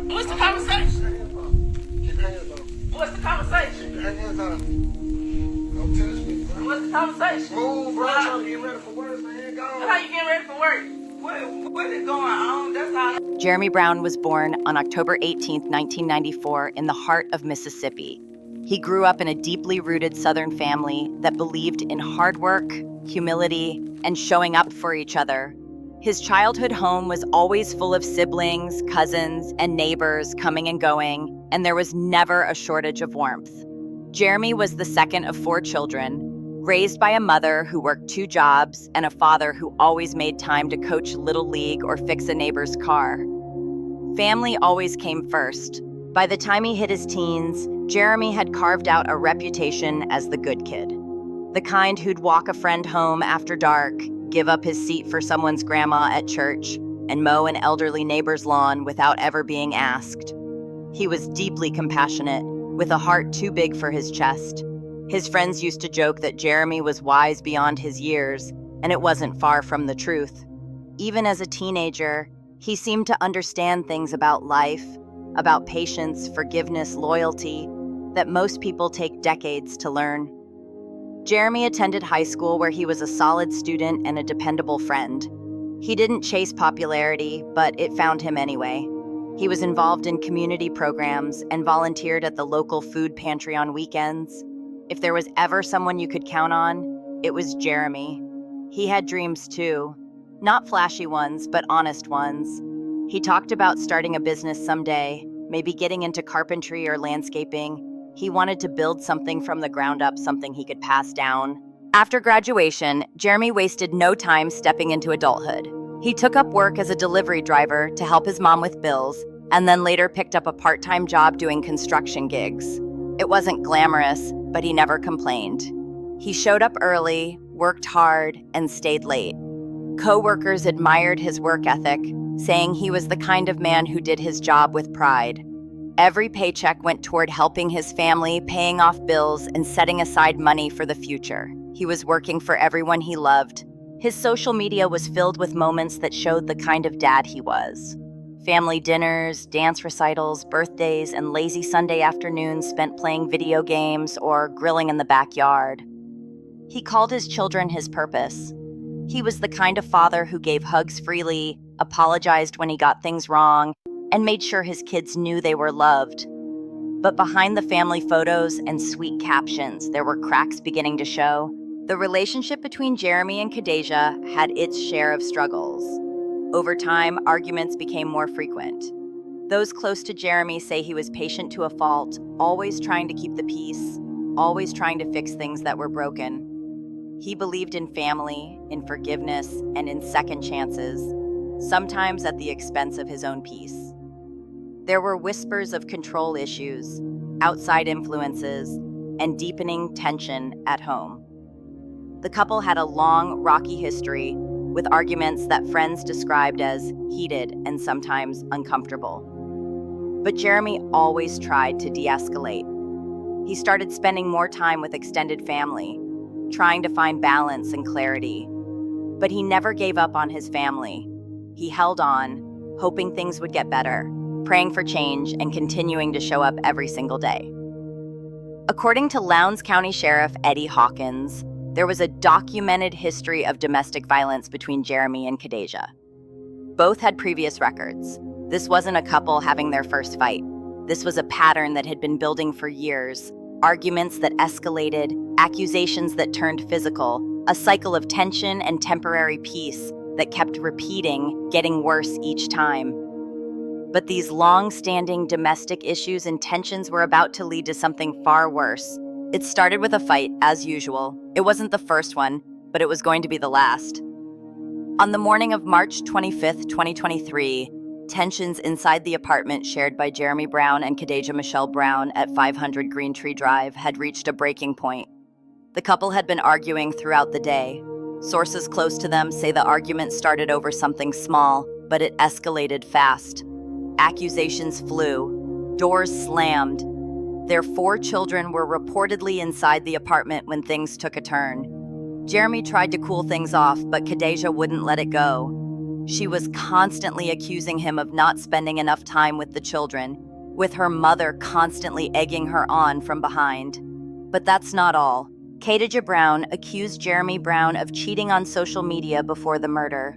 What's the conversation? Keep your hands up. What's the conversation? Keep your hands up. Don't touch me, bro. What's the conversation? Move, bro. I'm trying to get ready for work, man. Go. How you getting ready for work? What is going on? That's all. Jeremy Brown was born on October 18, 1994, in the heart of Mississippi. He grew up in a deeply rooted Southern family that believed in hard work, humility, and showing up for each other. His childhood home was always full of siblings, cousins, and neighbors coming and going, and there was never a shortage of warmth. Jeremy was the second of 4 children, raised by a mother who worked 2 jobs and a father who always made time to coach Little League or fix a neighbor's car. Family always came first. By the time he hit his teens, Jeremy had carved out a reputation as the good kid. The kind who'd walk a friend home after dark, give up his seat for someone's grandma at church, and mow an elderly neighbor's lawn without ever being asked. He was deeply compassionate, with a heart too big for his chest. His friends used to joke that Jeremy was wise beyond his years, and it wasn't far from the truth. Even as a teenager, he seemed to understand things about life, about patience, forgiveness, loyalty, that most people take decades to learn. Jeremy attended high school where he was a solid student and a dependable friend. He didn't chase popularity, but it found him anyway. He was involved in community programs and volunteered at the local food pantry on weekends. If there was ever someone you could count on, it was Jeremy. He had dreams too. Not flashy ones, but honest ones. He talked about starting a business someday, maybe getting into carpentry or landscaping. He wanted to build something from the ground up, something he could pass down. After graduation, Jeremy wasted no time stepping into adulthood. He took up work as a delivery driver to help his mom with bills, and then later picked up a part-time job doing construction gigs. It wasn't glamorous, but he never complained. He showed up early, worked hard, and stayed late. Co-workers admired his work ethic, saying he was the kind of man who did his job with pride. Every paycheck went toward helping his family, paying off bills, and setting aside money for the future. He was working for everyone he loved. His social media was filled with moments that showed the kind of dad he was. Family dinners, dance recitals, birthdays, and lazy Sunday afternoons spent playing video games or grilling in the backyard. He called his children his purpose. He was the kind of father who gave hugs freely, apologized when he got things wrong, and made sure his kids knew they were loved. But behind the family photos and sweet captions, there were cracks beginning to show. The relationship between Jeremy and Khadijah had its share of struggles. Over time, arguments became more frequent. Those close to Jeremy say he was patient to a fault, always trying to keep the peace, always trying to fix things that were broken. He believed in family, in forgiveness, and in second chances, sometimes at the expense of his own peace. There were whispers of control issues, outside influences, and deepening tension at home. The couple had a long, rocky history, with arguments that friends described as heated and sometimes uncomfortable. But Jeremy always tried to de-escalate. He started spending more time with extended family, trying to find balance and clarity. But he never gave up on his family. He held on, hoping things would get better, praying for change, and continuing to show up every single day. According to Lowndes County Sheriff Eddie Hawkins, there was a documented history of domestic violence between Jeremy and Khadijah. Both had previous records. This wasn't a couple having their first fight. This was a pattern that had been building for years. Arguments that escalated, accusations that turned physical, a cycle of tension and temporary peace that kept repeating, getting worse each time. But these long-standing domestic issues and tensions were about to lead to something far worse. It started with a fight, as usual. It wasn't the first one, but it was going to be the last. On the morning of March 25th, 2023, tensions inside the apartment shared by Jeremy Brown and Khadijah Michelle Brown at 500 Green Tree Drive had reached a breaking point. The couple had been arguing throughout the day. Sources close to them say the argument started over something small, but it escalated fast. Accusations flew. Doors slammed. Their 4 children were reportedly inside the apartment when things took a turn. Jeremy tried to cool things off, but Khadijah wouldn't let it go. She was constantly accusing him of not spending enough time with the children, with her mother constantly egging her on from behind. But that's not all. Khadijah Brown accused Jeremy Brown of cheating on social media before the murder.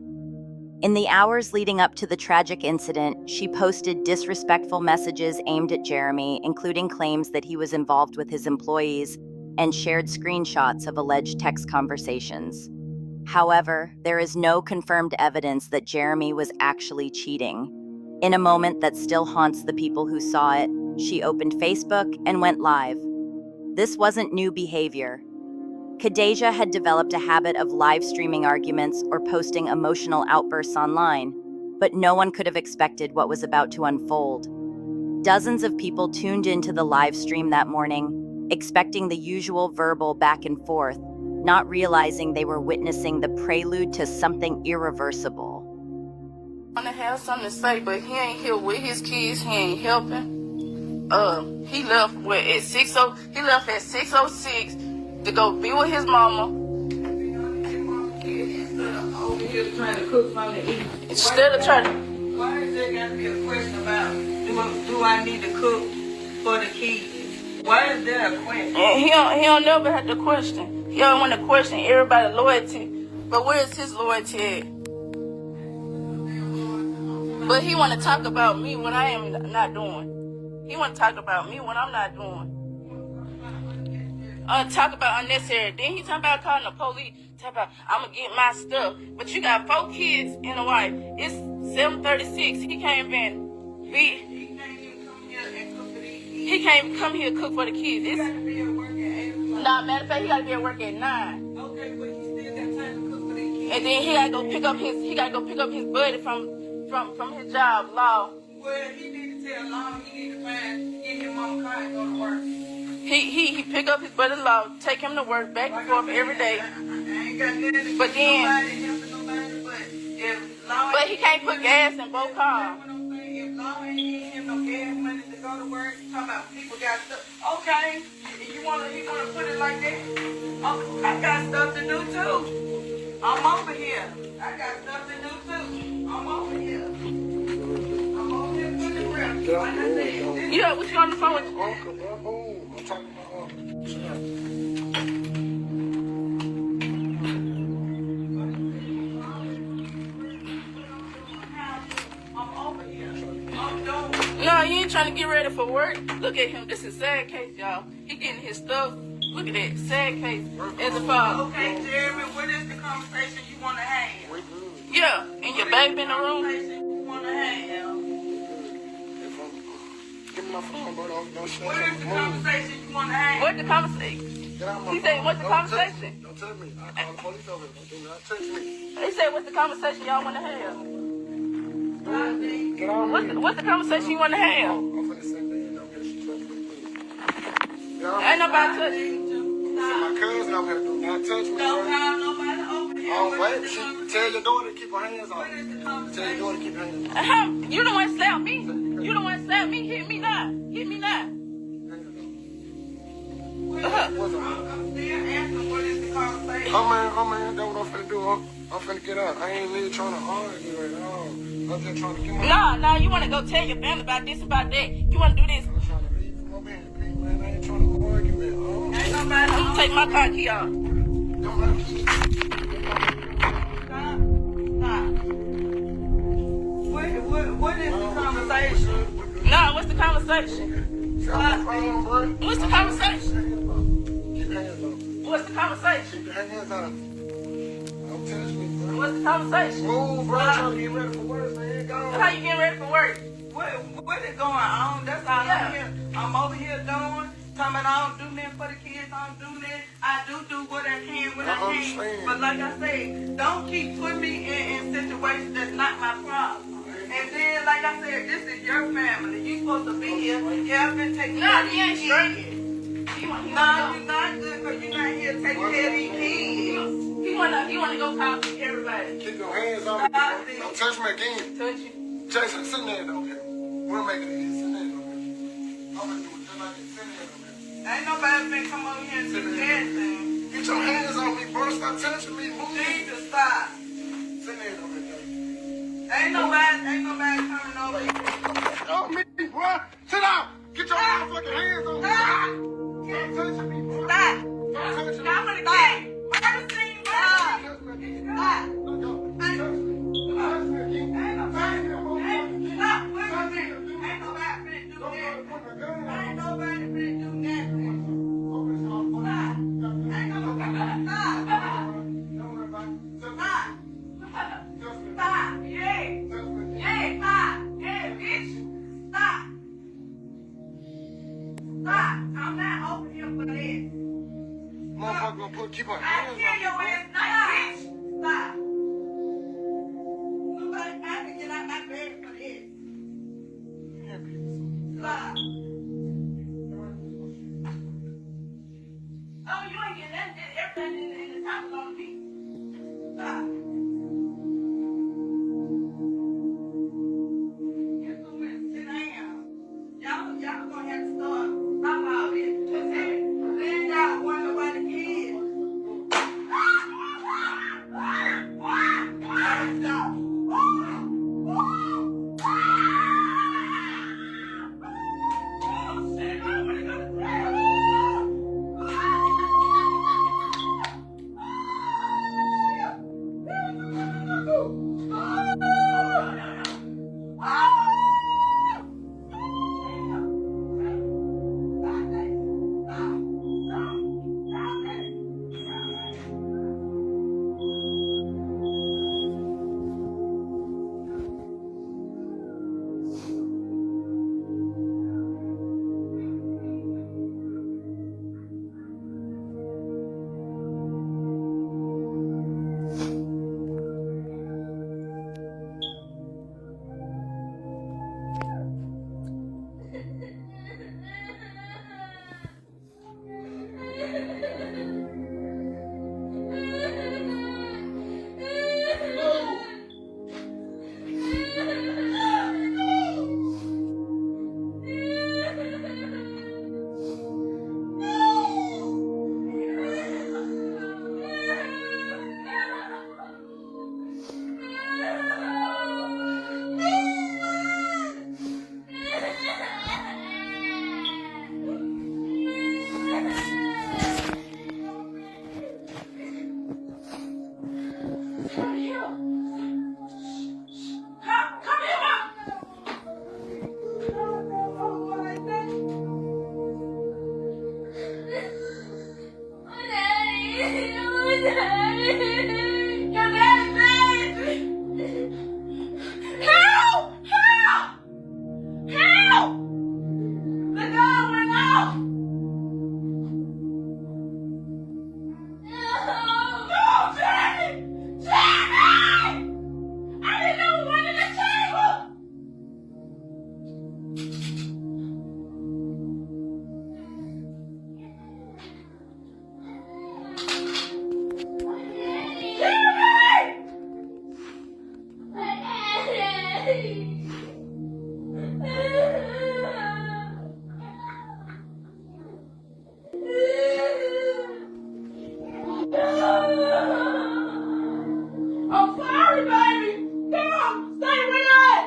In the hours leading up to the tragic incident, she posted disrespectful messages aimed at Jeremy, including claims that he was involved with his employees, and shared screenshots of alleged text conversations. However, there is no confirmed evidence that Jeremy was actually cheating. In a moment that still haunts the people who saw it, she opened Facebook and went live. This wasn't new behavior. Khadijah had developed a habit of live streaming arguments or posting emotional outbursts online, but no one could have expected what was about to unfold. Dozens of people tuned into the live stream that morning, expecting the usual verbal back and forth, not realizing they were witnessing the prelude to something irreversible. I want to have something to say, but he ain't here with his kids. He ain't helping. He left at 6:00. He left at 6:06 to go be with his mama. Over here trying to cook something to eat. Instead of trying to. Why is there got to be a question about do I need to cook for the kids? Why is there a question? And he don't never have to question. He don't want to question everybody's loyalty. But where is his loyalty at? But he want to talk about me when I am not doing. He want to talk about me when I'm not doing. Talk about unnecessary. Then he talking about calling the police. Talk about I'm gonna get my stuff. But you got 4 kids and a wife. It's 7:36. He can't even be. He can't even come here and cook for these kids. He can't come here and cook for the kids. He It's, got to be at work at 8 o'clock. nah, matter of fact, he gotta be at work at 9. Okay, but he still got time to cook for these kids. And then he gotta go pick up his buddy from his job, Law. Well, he need to tell Long he need to get his mama car and go to work. He pick up his buddy Law, take him to work back and forth every day. I ain't got nothing to But then- nobody helping nobody, but if Long But he can't put gas in both cars. What I'm saying, if Long ain't giving him no gas money to go to work, talking about people got stuff. Okay, he wanna put it like that. I got stuff to do too. I'm over here. I got stuff to do too. I'm over here. I'm over here putting the rep. Like I said, Yeah, what you on the phone with? Uncle, bro. Boom. I'm talking about uncle. Chill. I'm over here. I'm doing. No, you ain't trying to get ready for work. Look at him. This is sad case, y'all. He getting his stuff. Look at that. Sad case. As a father. Okay, Jeremy, what is the conversation you want to have? We good. Yeah, and your baby in the room. Conversation you want to have? If I'm, give me my phone, bro. Don't say What is the something. conversation you want to have? What the conversation? Get out my He phone. said, what's the Don't touch conversation? me. Don't touch me. I call the police over here. Do not touch me. He said, what's the conversation y'all want to have? Get out of me. What's the conversation you want to have? I'm finna send that. Don't get you touch me, please. Get out of Ain't me. nobody touching. My cousin over here. Do not touch me, Don't bro. call nobody over here. Oh, What wait. is the Tell your daughter to keep her hands on What me. is the Tell your conversation? daughter to keep her hands on me. You the one slap me. You the one slap me. Hit me now. Hit me now. What's up? I'm still asking what is the conversation. Oh man, that's what I'm finna do. I'm finna get out. I ain't really trying to argue right now. I'm just trying to get my... No, you want to go tell your family about this, about that. You want to do this. I'm trying to leave from over here, please, man. I ain't trying to argue, man. Oh, Ain't I'm nobody going to take my car key off. don't let me... Stop. What is the conversation? No, what's the conversation? Stop my phone, bro. What's the conversation? Keep your hands on. What's the conversation? Keep your hands on. Don't touch me, bro. What's the conversation? Move, bro. I'm trying to get ready for work, man. Go How on. you getting ready for work? What is going on? That's all Yeah. I'm here. I'm over here doing. Talking about I don't do nothing for the kids. I don't do nothing. I do what I can when I I can. understand. But like I said, don't keep putting me in situations that's not my problem. And then, like I said, this is your family. You supposed to be here, helping, taking No, care of he ain't these straight. kids. He want No, you're not good because you're not here taking care of these kids. he wanna go call everybody. Keep your hands on me, bro. Don't touch me again. Touch you. Jason, send that over here. We'll make it easy. Send that over here. I'm gonna do it just like that. Send that over here. Ain't nobody been come over here and do anything. Get your hands on me, bro. Stop touching me. Move. You need to stop. Send that over here. Ain't nobody coming over here. Oh, me, bro. Sit down. Get your motherfucking hands on me. Stop. Stop touching me, bro. Stop. Stop touching me. I'm gonna get it. Murder scene. Stop. Touch me again. Stop. Look, yo. Touch me. Touch me again. Ain't Touch me, motherfucker. Stop. Wait a minute. Ain't nobody finna do that. Ain't nobody finna do nothing. Stop. Ain't nobody. Stop. Stop. Stop. Yeah. Yeah. Stop. Yeah, bitch. Stop. Stop. I'm not over here for this. Motherfucker gonna keep her I'll hands on kill me, your bro. ass night, bitch. Stop. Nobody, I can get out my bed for this. Stop. Oh, you ain't getting that. Everything in the top is on me. Stop. Get somewhere to sit down. Y'all gonna have to start talking all this. That's it. Then y'all wonder why the kids. I'm sorry, baby. Come on, stay with us.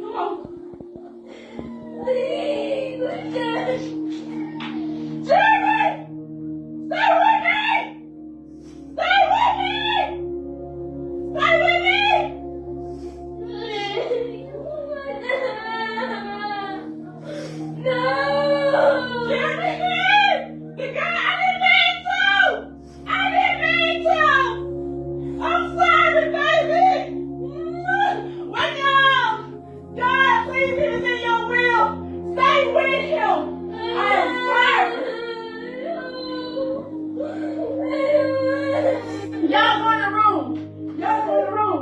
Come on. Jeremy, stay with me. Stay with me. Stay with me. No. Jeremy, the guy, I didn't mean to. I didn't mean to. I'm sorry, baby. Wake up. God, please, it is in your will. Stay with him. I am sorry. Y'all go in the room. Y'all go in the room.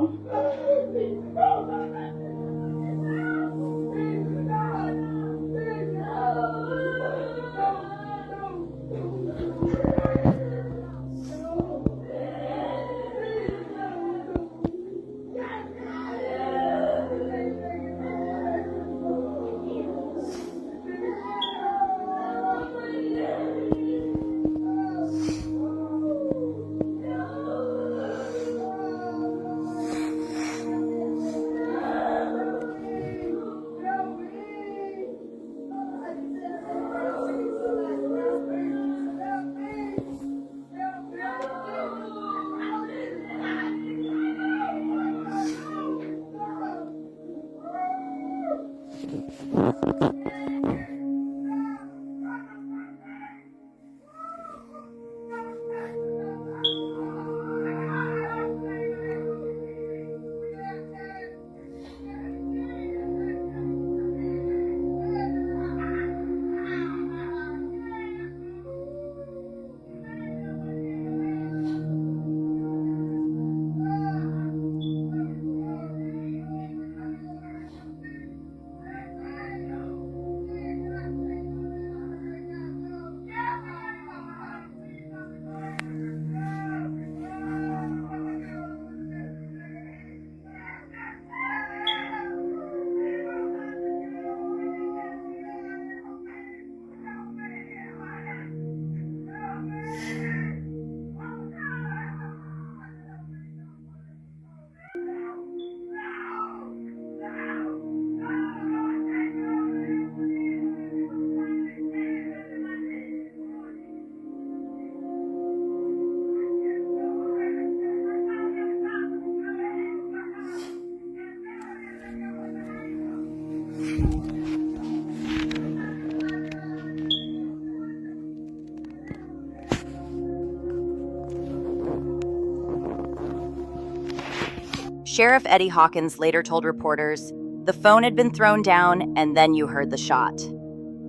Sheriff Eddie Hawkins later told reporters, "The phone had been thrown down, and then you heard the shot."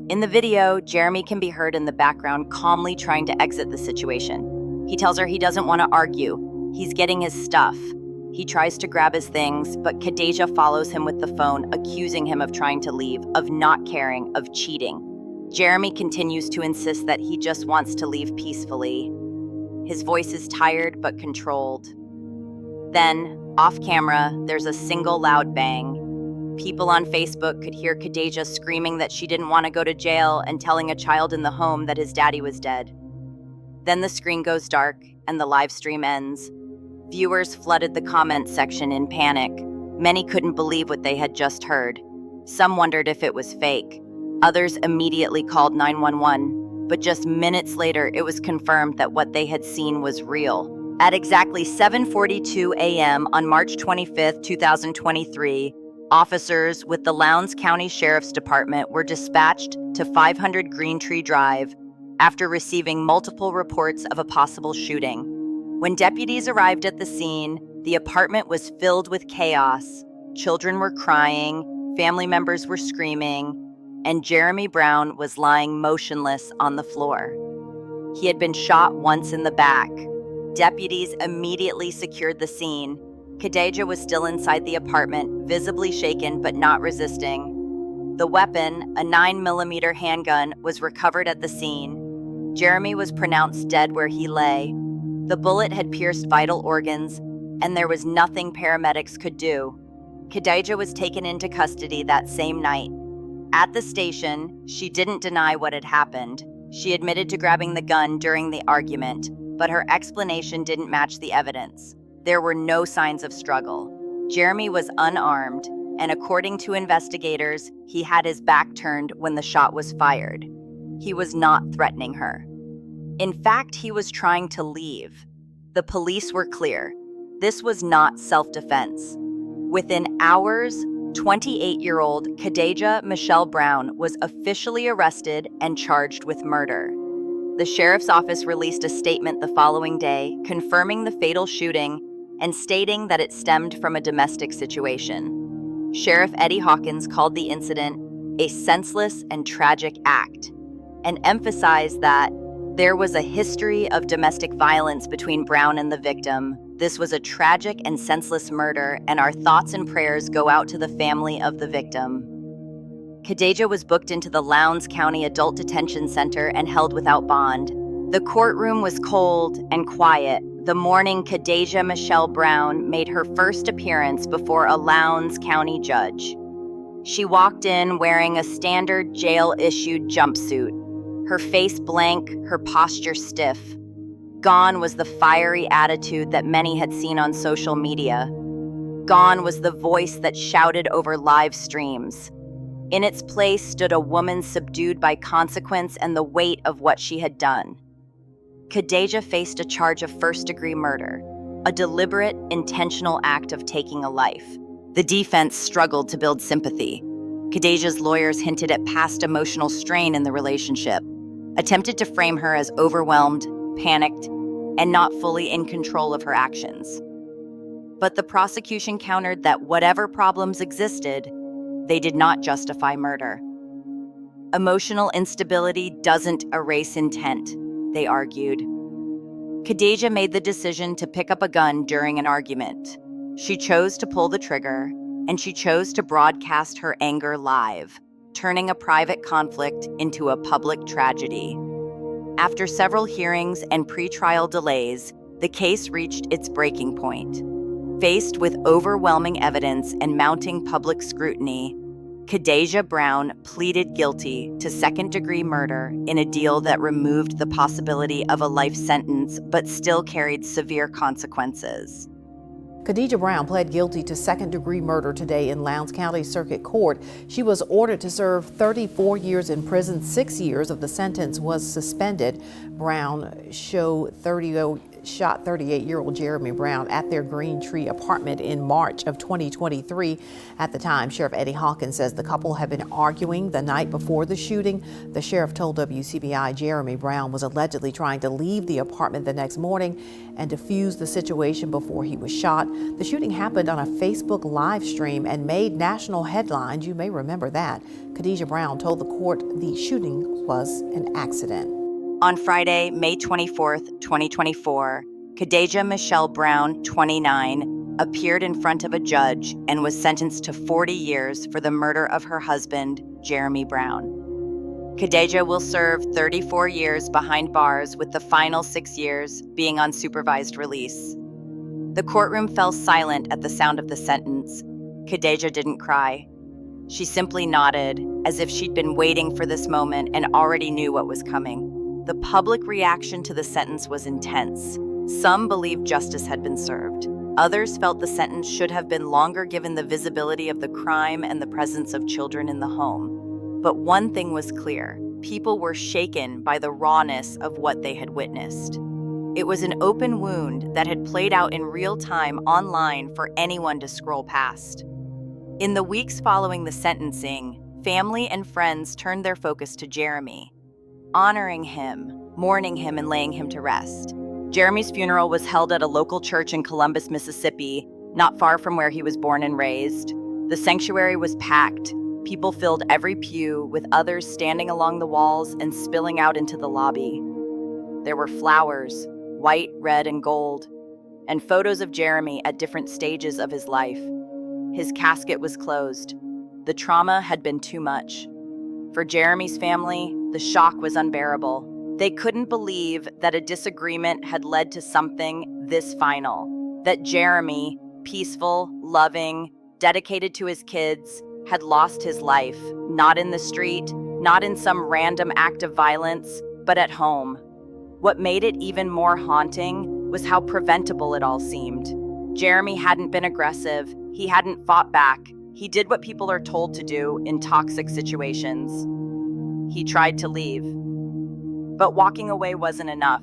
In the video, Jeremy can be heard in the background calmly trying to exit the situation. He tells her he doesn't want to argue. He's getting his stuff. He tries to grab his things, but Khadijah follows him with the phone, accusing him of trying to leave, of not caring, of cheating. Jeremy continues to insist that he just wants to leave peacefully. His voice is tired but controlled. Then, off camera, there's a single loud bang. People on Facebook could hear Khadijah screaming that she didn't want to go to jail and telling a child in the home that his daddy was dead. Then the screen goes dark and the live stream ends. Viewers flooded the comment section in panic. Many couldn't believe what they had just heard. Some wondered if it was fake. Others immediately called 911, but just minutes later it was confirmed that what they had seen was real. At exactly 7:42 a.m. on March 25, 2023, officers with the Lowndes County Sheriff's Department were dispatched to 500 Green Tree Drive after receiving multiple reports of a possible shooting. When deputies arrived at the scene, the apartment was filled with chaos. Children were crying, family members were screaming, and Jeremy Brown was lying motionless on the floor. He had been shot once in the back. Deputies immediately secured the scene. Khadijah was still inside the apartment, visibly shaken but not resisting. The weapon, a 9mm handgun, was recovered at the scene. Jeremy was pronounced dead where he lay. The bullet had pierced vital organs, and there was nothing paramedics could do. Khadijah was taken into custody that same night. At the station, she didn't deny what had happened. She admitted to grabbing the gun during the argument, but her explanation didn't match the evidence. There were no signs of struggle. Jeremy was unarmed, and according to investigators, he had his back turned when the shot was fired. He was not threatening her. In fact, he was trying to leave. The police were clear. This was not self-defense. Within hours, 28-year-old Khadijah Michelle Brown was officially arrested and charged with murder. The sheriff's office released a statement the following day confirming the fatal shooting and stating that it stemmed from a domestic situation. Sheriff Eddie Hawkins called the incident a senseless and tragic act and emphasized that there was a history of domestic violence between Brown and the victim. This was a tragic and senseless murder, and our thoughts and prayers go out to the family of the victim. Khadijah was booked into the Lowndes County Adult Detention Center and held without bond. The courtroom was cold and quiet the morning Khadijah Michelle Brown made her first appearance before a Lowndes County judge. She walked in wearing a standard jail-issued jumpsuit, her face blank, her posture stiff. Gone was the fiery attitude that many had seen on social media. Gone was the voice that shouted over live streams. In its place stood a woman subdued by consequence and the weight of what she had done. Khadijah faced a charge of first-degree murder, a deliberate, intentional act of taking a life. The defense struggled to build sympathy. Khadijah's lawyers hinted at past emotional strain in the relationship, attempted to frame her as overwhelmed, panicked, and not fully in control of her actions. But the prosecution countered that whatever problems existed, they did not justify murder. Emotional instability doesn't erase intent, they argued. Khadijah made the decision to pick up a gun during an argument. She chose to pull the trigger, and she chose to broadcast her anger live, turning a private conflict into a public tragedy. After several hearings and pretrial delays, the case reached its breaking point. Faced with overwhelming evidence and mounting public scrutiny, Khadijah Brown pleaded guilty to second-degree murder in a deal that removed the possibility of a life sentence but still carried severe consequences. Khadijah Brown pled guilty to second-degree murder today in Lowndes County Circuit Court. She was ordered to serve 34 years in prison. 6 years of the sentence was suspended. Brown shot 38-year-old Jeremy Brown at their Green Tree apartment in March of 2023. At the time, Sheriff Eddie Hawkins says the couple had been arguing the night before the shooting. The sheriff told WCBI Jeremy Brown was allegedly trying to leave the apartment the next morning and defuse the situation before he was shot. The shooting happened on a Facebook live stream and made national headlines. You may remember that. Khadijah Brown told the court the shooting was an accident. On Friday, May 24th, 2024, Khadijah Michelle Brown, 29, appeared in front of a judge and was sentenced to 40 years for the murder of her husband, Jeremy Brown. Khadijah will serve 34 years behind bars, with the final 6 years being on supervised release. The courtroom fell silent at the sound of the sentence. Khadijah didn't cry. She simply nodded, as if she'd been waiting for this moment and already knew what was coming. The public reaction to the sentence was intense. Some believed justice had been served. Others felt the sentence should have been longer given the visibility of the crime and the presence of children in the home. But one thing was clear: people were shaken by the rawness of what they had witnessed. It was an open wound that had played out in real time online for anyone to scroll past. In the weeks following the sentencing, family and friends turned their focus to Jeremy, honoring him, mourning him, and laying him to rest. Jeremy's funeral was held at a local church in Columbus, Mississippi, not far from where he was born and raised. The sanctuary was packed. People filled every pew, with others standing along the walls and spilling out into the lobby. There were flowers, white, red, and gold, and photos of Jeremy at different stages of his life. His casket was closed. The trauma had been too much. For Jeremy's family, the shock was unbearable. They couldn't believe that a disagreement had led to something this final, that Jeremy, peaceful, loving, dedicated to his kids, had lost his life, not in the street, not in some random act of violence, but at home. What made it even more haunting was how preventable it all seemed. Jeremy hadn't been aggressive. He hadn't fought back. He did what people are told to do in toxic situations. He tried to leave. But walking away wasn't enough.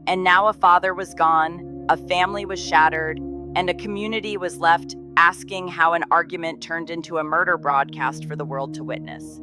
And now a father was gone, a family was shattered, and a community was left asking how an argument turned into a murder broadcast for the world to witness.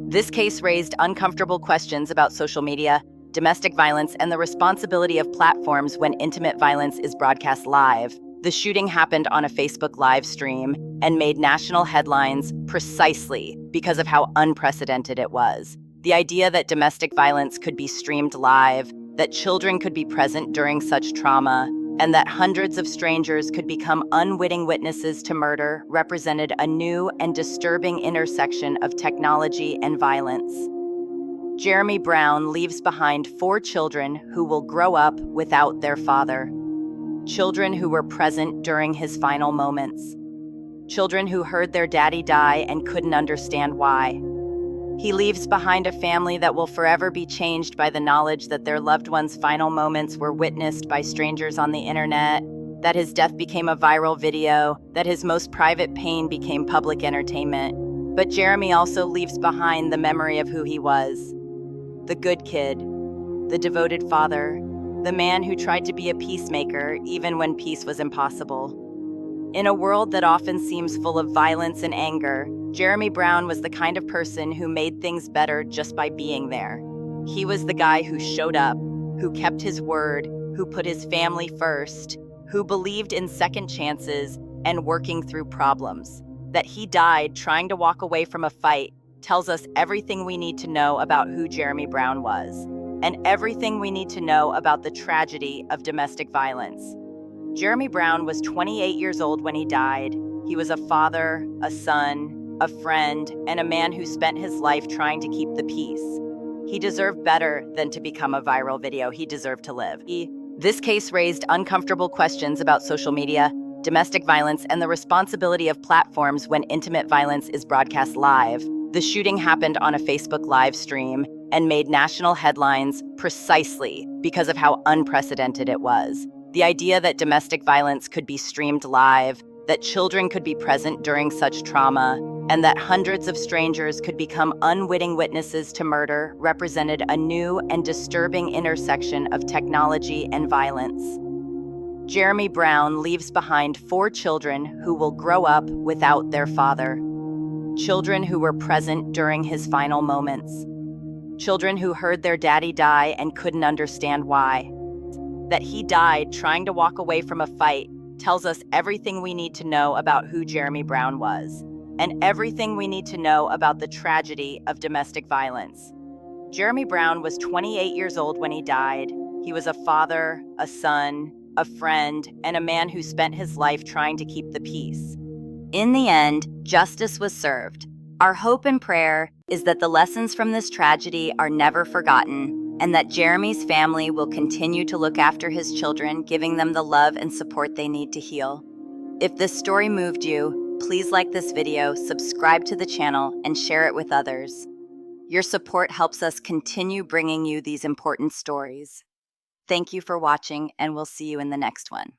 This case raised uncomfortable questions about social media, domestic violence, and the responsibility of platforms when intimate violence is broadcast live. The shooting happened on a Facebook live stream and made national headlines precisely because of how unprecedented it was. The idea that domestic violence could be streamed live, that children could be present during such trauma, and that hundreds of strangers could become unwitting witnesses to murder represented a new and disturbing intersection of technology and violence. Jeremy Brown leaves behind 4 children who will grow up without their father. Children who were present during his final moments. Children who heard their daddy die and couldn't understand why. He leaves behind a family that will forever be changed by the knowledge that their loved one's final moments were witnessed by strangers on the internet, that his death became a viral video, that his most private pain became public entertainment. But Jeremy also leaves behind the memory of who he was. The good kid, the devoted father, the man who tried to be a peacemaker even when peace was impossible. In a world that often seems full of violence and anger, Jeremy Brown was the kind of person who made things better just by being there. He was the guy who showed up, who kept his word, who put his family first, who believed in second chances and working through problems. That he died trying to walk away from a fight tells us everything we need to know about who Jeremy Brown was, and everything we need to know about the tragedy of domestic violence. Jeremy Brown was 28 years old when he died. He was a father, a son, a friend, and a man who spent his life trying to keep the peace. He deserved better than to become a viral video. He deserved to live. This case raised uncomfortable questions about social media, domestic violence, and the responsibility of platforms when intimate violence is broadcast live. The shooting happened on a Facebook live stream and made national headlines precisely because of how unprecedented it was. The idea that domestic violence could be streamed live, that children could be present during such trauma, and that hundreds of strangers could become unwitting witnesses to murder represented a new and disturbing intersection of technology and violence. Jeremy Brown leaves behind 4 children who will grow up without their father. Children who were present during his final moments. Children who heard their daddy die and couldn't understand why. That he died trying to walk away from a fight tells us everything we need to know about who Jeremy Brown was, and everything we need to know about the tragedy of domestic violence. Jeremy Brown was 28 years old when he died. He was a father, a son, a friend, and a man who spent his life trying to keep the peace. In the end, justice was served. Our hope and prayer is that the lessons from this tragedy are never forgotten, and that Jeremy's family will continue to look after his children, giving them the love and support they need to heal. If this story moved you, please like this video, subscribe to the channel, and share it with others. Your support helps us continue bringing you these important stories. Thank you for watching, and we'll see you in the next one.